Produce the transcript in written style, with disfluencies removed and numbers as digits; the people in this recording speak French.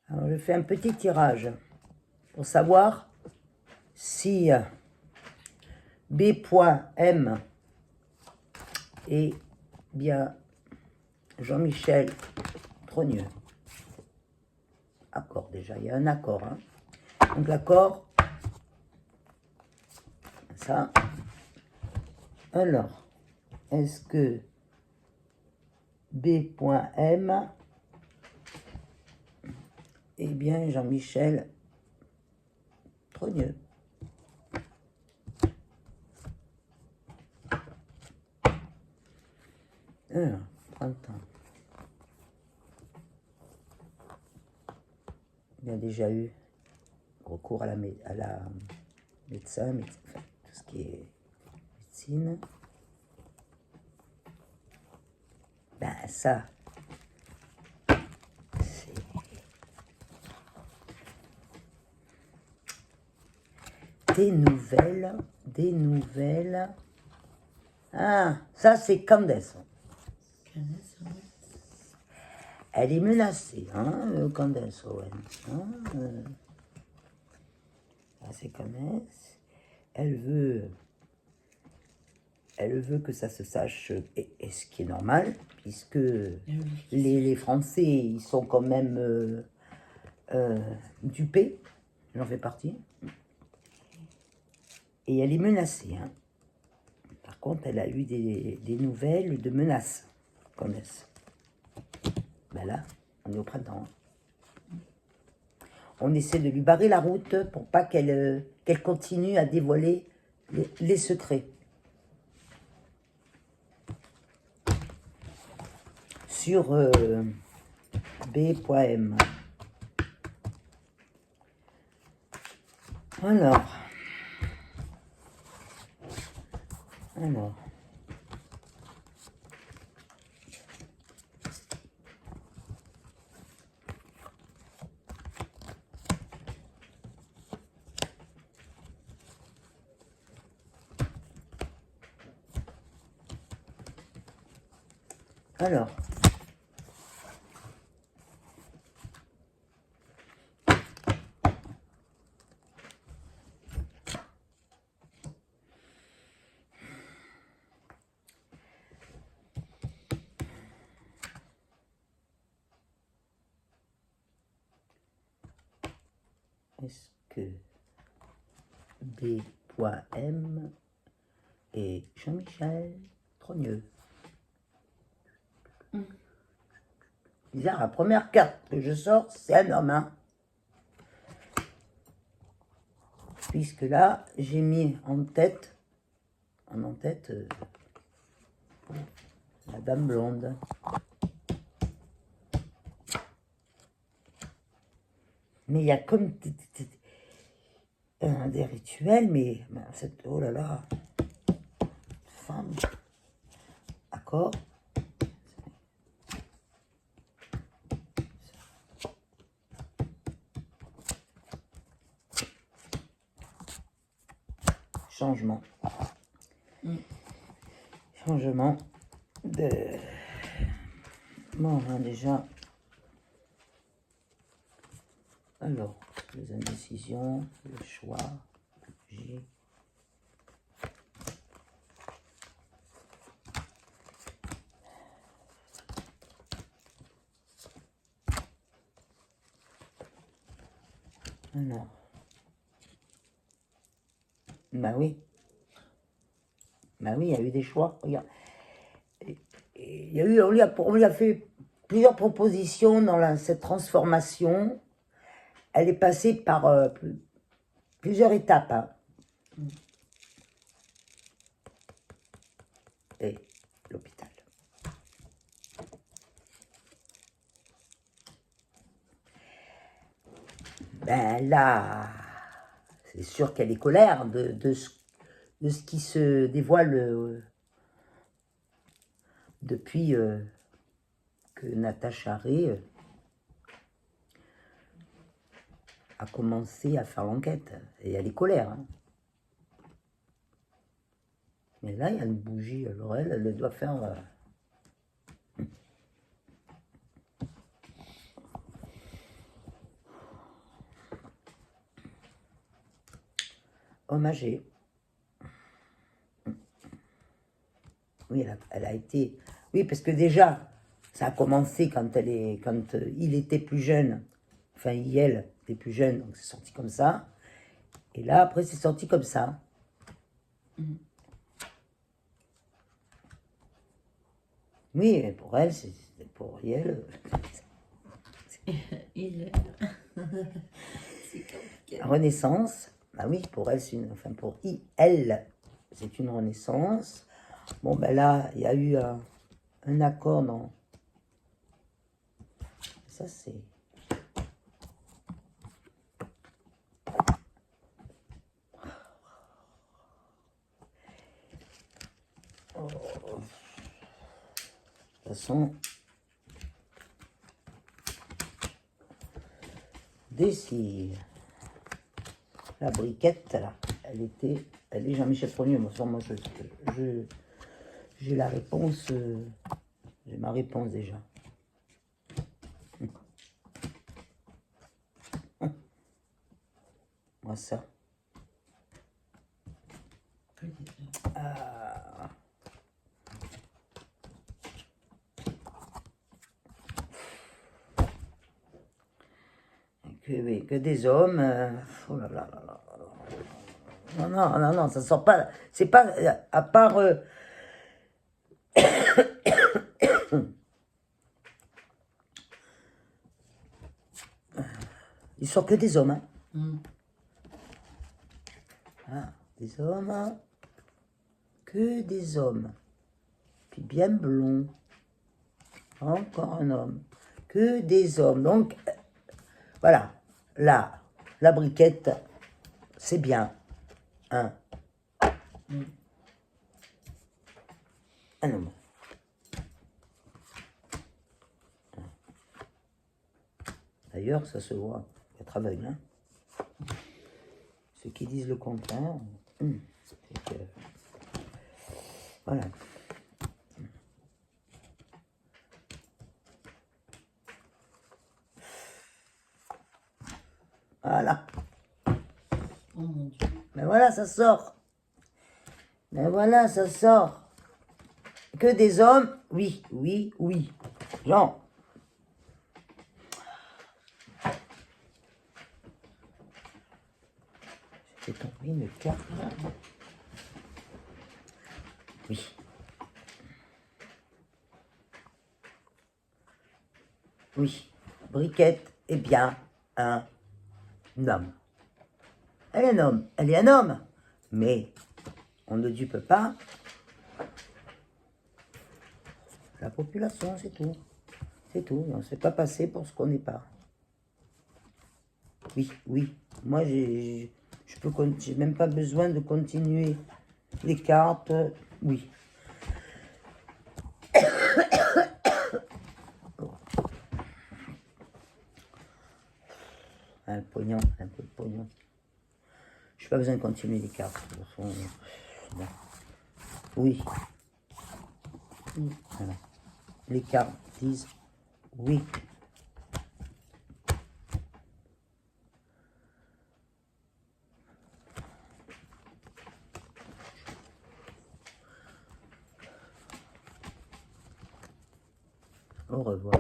Alors, je fais un petit tirage pour savoir si B.M est bien Jean-Michel Trogneux. Accord déjà, il y a un accord. Hein. Donc l'accord, ça. Alors, est-ce que B.M est bien Jean-Michel Trogneux? Alors, printemps. Il y a déjà eu recours à la médecin, enfin, tout ce qui est médecine. Ben ça, c'est des nouvelles. Ah, ça c'est Candace. Elle est menacée, hein, Candace Owens. Hein, c'est Candace. Elle veut que ça se sache, et ce qui est normal, puisque les Français, ils sont quand même dupés. J'en fais partie. Et elle est menacée. Hein. Par contre, elle a eu des nouvelles de menaces, Candace. Ben là, on est au printemps. On essaie de lui barrer la route pour pas qu'elle continue à dévoiler les secrets. Sur B.M. Alors. Est-ce que B.M et Jean-Michel Trogneux? Bizarre, la première carte que je sors, c'est un homme. Hein. Puisque là, j'ai mis en tête la dame blonde. Mais il y a comme des rituels, mais cette, oh là là, femme, accord. Changement. Changement de... Bon, hein, déjà... Alors, les indécisions, le choix, j'ai... Alors... Bah oui. Bah oui, il y a eu des choix, regarde. Il y a eu, on lui a fait plusieurs propositions dans cette transformation. Elle est passée par plusieurs étapes. Hein. Et l'hôpital. Ben là, c'est sûr qu'elle est colère de ce qui se dévoile depuis que Natacha Ray a commencé à faire l'enquête. Et elle est colère. Hein. Mais là, il y a une bougie. Alors elle doit faire... homme âgé. Oui, elle a été... Oui, parce que déjà, ça a commencé quand il était plus jeune. Enfin, elle était plus jeune, donc c'est sorti comme ça. Et là, après, c'est sorti comme ça. Oui, mais pour elle, c'est pour elle. C'est compliqué. Renaissance. Ah oui, pour elle, c'est une... Enfin, pour elle, c'est une renaissance. Bon, ben là, il y a eu un accord dans... Ça, c'est... Oh. De toute façon, si la briquette, là, elle est Jean-Michel Trogneux. Moi, j'ai la réponse, j'ai ma réponse déjà. Moi, ça. Que des hommes. Oh là là là là. Non, non, non, non, ça sort pas. C'est pas. À part. Il sort que des hommes. Hein. Ah, des hommes. Hein. Que des hommes. Puis bien blond. Encore un homme. Que des hommes. Donc, voilà. Là, la briquette, c'est bien. Un homme. D'ailleurs, ça se voit. Être aveugle. Hein. Ceux qui disent le contraire, c'est que... Voilà. Voilà. Oh mon Dieu. Mais voilà, ça sort. Mais voilà, ça sort. Que des hommes, oui, oui, oui. Jean. J'ai tombé une carte. Oui. Oui. Briquette est bien un homme. Elle est un homme. Elle est un homme. Mais on ne dupe pas la population, c'est tout. C'est tout. On ne se fait pas passer pour ce qu'on n'est pas. Oui, oui. Moi, j'ai même pas besoin de continuer les cartes. Oui. Un pognon, un peu de pognon. Je n'ai pas besoin de continuer les cartes. Oui. Voilà. Les cartes disent oui. Au revoir.